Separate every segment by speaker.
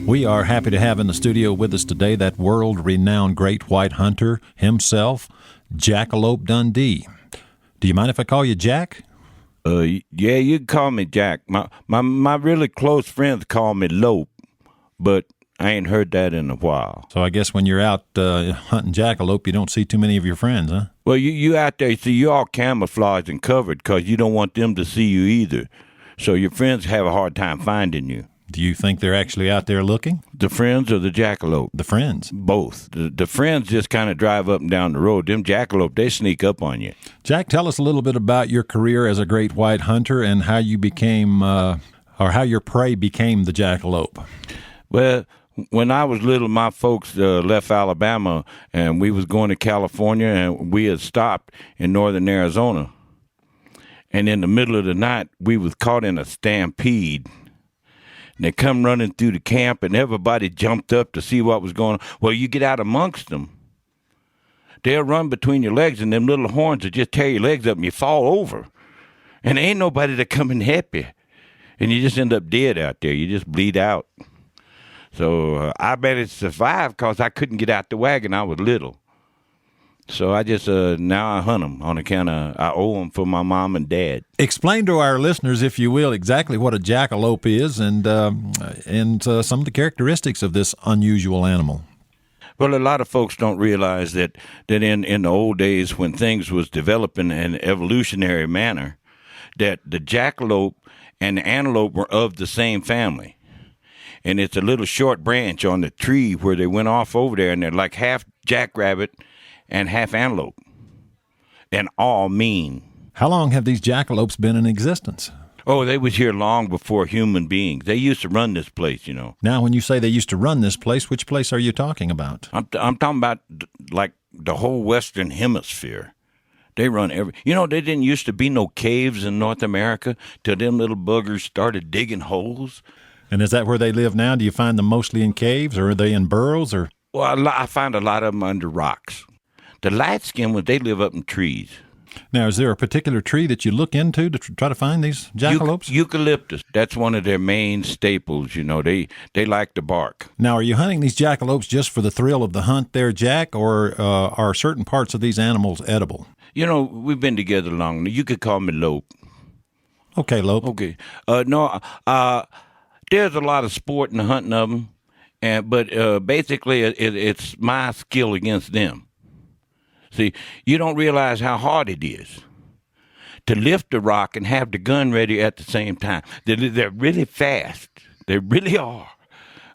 Speaker 1: We are happy to have in the studio with us today that world-renowned great white hunter himself, Jackalope Dundee. Do you mind if I call you Jack?
Speaker 2: Yeah, you can call me Jack. My really close friends call me Lope, but I ain't heard that in a while.
Speaker 1: So I guess when you're out hunting jackalope, you don't see too many of your friends, huh?
Speaker 2: Well, you out there, see, you all camouflaged and covered because you don't want them to see you either. So your friends have a hard time finding you.
Speaker 1: Do you think they're actually out there looking?
Speaker 2: The friends or the jackalope?
Speaker 1: The friends.
Speaker 2: Both. The friends just kind of drive up and down the road. Them jackalope, they sneak up on you.
Speaker 1: Jack, tell us a little bit about your career as a great white hunter and how you became, or how your prey became the jackalope.
Speaker 2: Well, when I was little, my folks left Alabama, and we was going to California, and we had stopped in northern Arizona. And in the middle of the night, we was caught in a stampede. And they come running through the camp, and everybody jumped up to see what was going on. Well, you get out amongst them. They'll run between your legs, and them little horns will just tear your legs up, and you fall over. And there ain't nobody to come and help you. And you just end up dead out there. You just bleed out. So I managed to survive because I couldn't get out the wagon. I was little. So I just, now I hunt them on account of I owe them for my mom and dad.
Speaker 1: Explain to our listeners, if you will, exactly what a jackalope is and some of the characteristics of this unusual animal.
Speaker 2: Well, a lot of folks don't realize that in the old days when things was developing in an evolutionary manner, that the jackalope and the antelope were of the same family. And it's a little short branch on the tree where they went off over there, and they're like half jackrabbit and half antelope, and all mean.
Speaker 1: How long have these jackalopes been in existence?
Speaker 2: Oh, they was here long before human beings. They used to run this place, you know.
Speaker 1: Now, when you say they used to run this place, which place are you talking about?
Speaker 2: I'm talking about, like, the whole Western Hemisphere. They run there didn't used to be no caves in North America till them little buggers started digging holes.
Speaker 1: And is that where they live now? Do you find them mostly in caves, or are they in burrows? Or?
Speaker 2: Well, I find a lot of them under rocks. The light-skinned ones, they live up in trees.
Speaker 1: Now, is there a particular tree that you look into to try to find these jackalopes?
Speaker 2: Eucalyptus. That's one of their main staples, you know. They like the bark.
Speaker 1: Now, are you hunting these jackalopes just for the thrill of the hunt there, Jack, or are certain parts of these animals edible?
Speaker 2: You know, we've been together long. You could call me Lope.
Speaker 1: Okay, Lope.
Speaker 2: Okay. There's a lot of sport in the hunting of them, but basically it's my skill against them. See, you don't realize how hard it is to lift the rock and have the gun ready at the same time. They're really fast. They really are.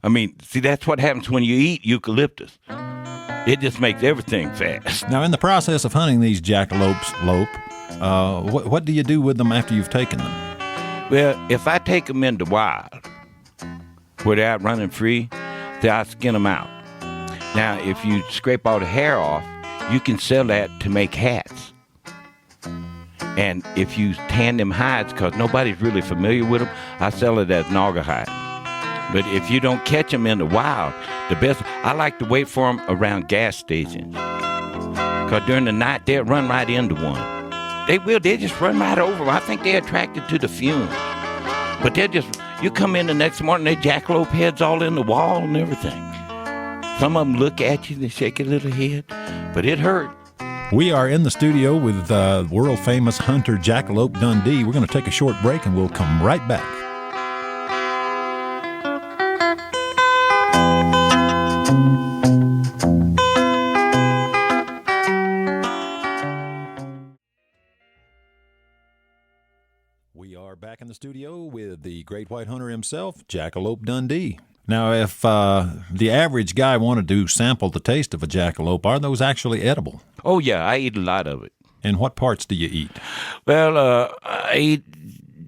Speaker 2: I mean, see, that's what happens when you eat eucalyptus. It just makes everything fast.
Speaker 1: Now, in the process of hunting these jackalopes, Lope, what do you do with them after you've taken them?
Speaker 2: Well, if I take them in the wild, where they're out running free, then I skin them out. Now, if you scrape all the hair off, you can sell that to make hats. And if you tan them hides, because nobody's really familiar with them, I sell it as nauga hide. But if you don't catch them in the wild, I like to wait for them around gas stations. Because during the night, they'll run right into one. They just run right over them. I think they're attracted to the fumes. But you come in the next morning, they jackalope heads all in the wall and everything. Some of them look at you, they shake a little head, but it hurt.
Speaker 1: We are in the studio with world-famous hunter Jackalope Dundee. We're going to take a short break, and we'll come right back. We are back in the studio with the great white hunter himself, Jackalope Dundee. Now, if the average guy wanted to sample the taste of a jackalope, are those actually edible?
Speaker 2: Oh, yeah, I eat a lot of it.
Speaker 1: And what parts do you eat?
Speaker 2: Well, I eat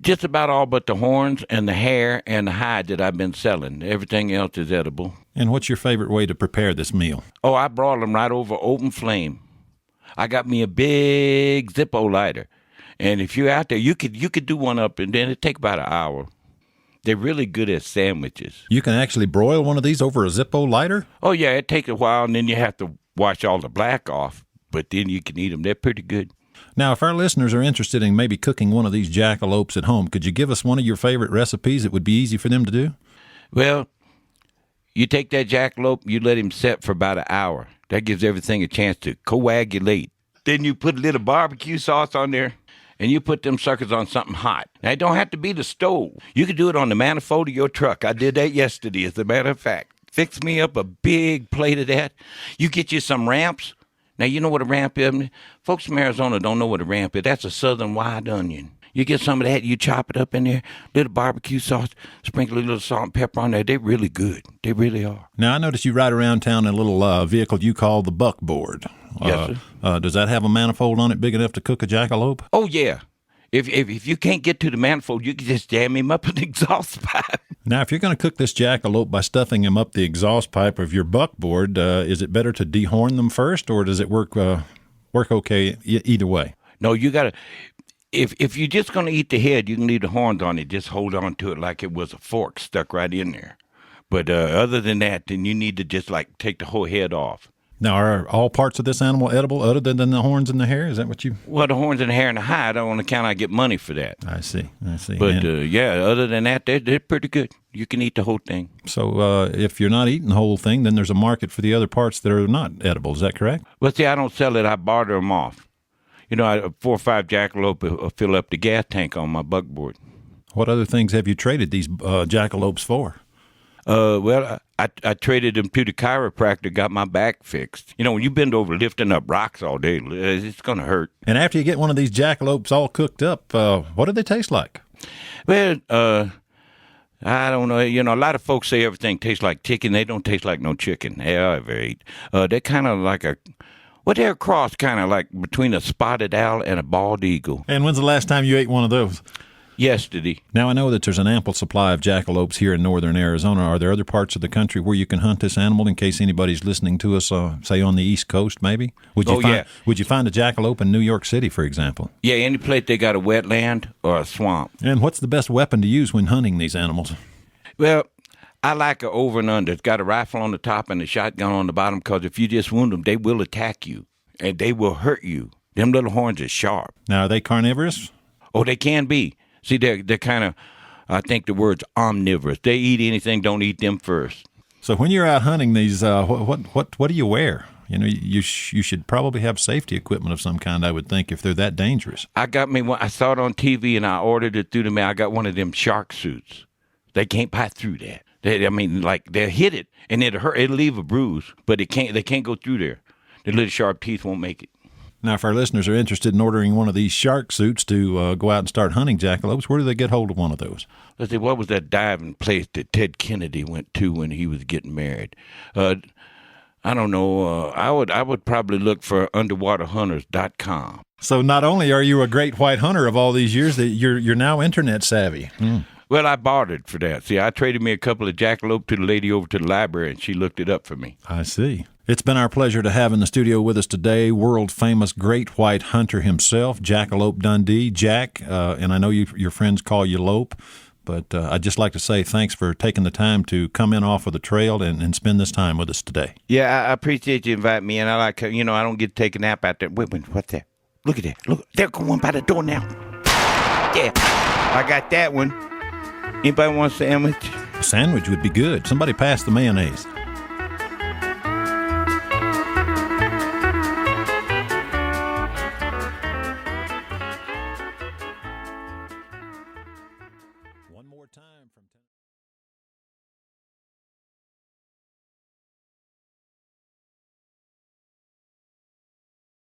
Speaker 2: just about all but the horns and the hair and the hide that I've been selling. Everything else is edible.
Speaker 1: And what's your favorite way to prepare this meal?
Speaker 2: Oh, I broil them right over open flame. I got me a big Zippo lighter. And if you're out there, you could do one up, and then it'd take about an hour. They're really good at sandwiches.
Speaker 1: You can actually broil one of these over a Zippo lighter?
Speaker 2: Oh, yeah, it takes a while, and then you have to wash all the black off, but then you can eat them. They're pretty good.
Speaker 1: Now, if our listeners are interested in maybe cooking one of these jackalopes at home, could you give us one of your favorite recipes that would be easy for them to do?
Speaker 2: Well, You take that jackalope, you let him set for about an hour. That gives everything a chance to coagulate. Then you put a little barbecue sauce on there, and you put them suckers on something hot. Now, it don't have to be the stove. You can do it on the manifold of your truck. I did that yesterday, as a matter of fact. Fix me up a big plate of that. You get you some ramps. Now, you know what a ramp is? Folks from Arizona don't know what a ramp is. That's a southern wide onion. You get some of that, you chop it up in there, little barbecue sauce, sprinkle a little salt and pepper on there. They're really good. They really are.
Speaker 1: Now, I noticed you ride around town in a little vehicle you call the buckboard.
Speaker 2: Yes, sir.
Speaker 1: Does that have a manifold on it big enough to cook a jackalope?
Speaker 2: Oh, yeah. If you can't get to the manifold, you can just jam him up an exhaust pipe.
Speaker 1: Now, if you're going to cook this jackalope by stuffing him up the exhaust pipe of your buckboard, is it better to dehorn them first, or does it work okay either way?
Speaker 2: No, you got to... If you're just going to eat the head, you can leave the horns on it. Just hold on to it like it was a fork stuck right in there. But other than that, then you need to just like take the whole head off.
Speaker 1: Now, are all parts of this animal edible other than the horns and the hair? Is that what you...
Speaker 2: Well, the horns and the hair and the hide, on account I get money for that.
Speaker 1: I see.
Speaker 2: But, yeah, other than that, they're pretty good. You can eat the whole thing.
Speaker 1: So if you're not eating the whole thing, then there's a market for the other parts that are not edible. Is that correct?
Speaker 2: Well, see, I don't sell it. I barter them off. You know, 4 or 5 jackalope will fill up the gas tank on my buckboard.
Speaker 1: What other things have you traded these jackalopes for?
Speaker 2: Well, I traded them to the chiropractor, got my back fixed. You know, when you bend over lifting up rocks all day, it's going to hurt.
Speaker 1: And after you get one of these jackalopes all cooked up, what do they taste like?
Speaker 2: Well, I don't know. You know, a lot of folks say everything tastes like chicken. They don't taste like no chicken. They ever ate. They're kind of like they're a cross kind of like between a spotted owl and a bald eagle.
Speaker 1: And when's the last time you ate one of those?
Speaker 2: Yesterday.
Speaker 1: Now, I know that there's an ample supply of jackalopes here in northern Arizona. Are there other parts of the country where you can hunt this animal in case anybody's listening to us, say, on the East Coast, maybe? Would you find a jackalope in New York City, for example?
Speaker 2: Yeah, any place they got a wetland or a swamp.
Speaker 1: And what's the best weapon to use when hunting these animals?
Speaker 2: Well, I like an over and under. It's got a rifle on the top and a shotgun on the bottom, because if you just wound them, they will attack you, and they will hurt you. Them little horns are sharp.
Speaker 1: Now, are they carnivorous?
Speaker 2: Oh, they can be. See, they're kind of, I think the word's omnivorous. They eat anything, don't eat them first.
Speaker 1: So when you're out hunting these, what do you wear? You know, you should probably have safety equipment of some kind, I would think, if they're that dangerous.
Speaker 2: I got me one. I saw it on TV, and I ordered it through the mail. I got one of them shark suits. They can't pass through that. They'll hit it, and it'll hurt. It'll leave a bruise, but they can't go through there. The little sharp teeth won't make it.
Speaker 1: Now, if our listeners are interested in ordering one of these shark suits to go out and start hunting jackalopes, where do they get hold of one of those?
Speaker 2: Let's see, what was that diving place that Ted Kennedy went to when he was getting married? I don't know. I would probably look for underwaterhunters.com.
Speaker 1: So not only are you a great white hunter of all these years, that you're now internet savvy.
Speaker 2: Well, I bartered for that. See, I traded me a couple of jackalope to the lady over to the library, and she looked it up for me.
Speaker 1: I see. It's been our pleasure to have in the studio with us today world-famous great white hunter himself, Jackalope Dundee. Jack, and I know your friends call you Lope, but I'd just like to say thanks for taking the time to come in off of the trail and spend this time with us today.
Speaker 2: Yeah, I appreciate you inviting me, and I like, I don't get to take a nap out there. Wait, what's that? Look at that. Look, they're going by the door now. Yeah, I got that one. Anybody want a sandwich?
Speaker 1: A sandwich would be good. Somebody pass the mayonnaise.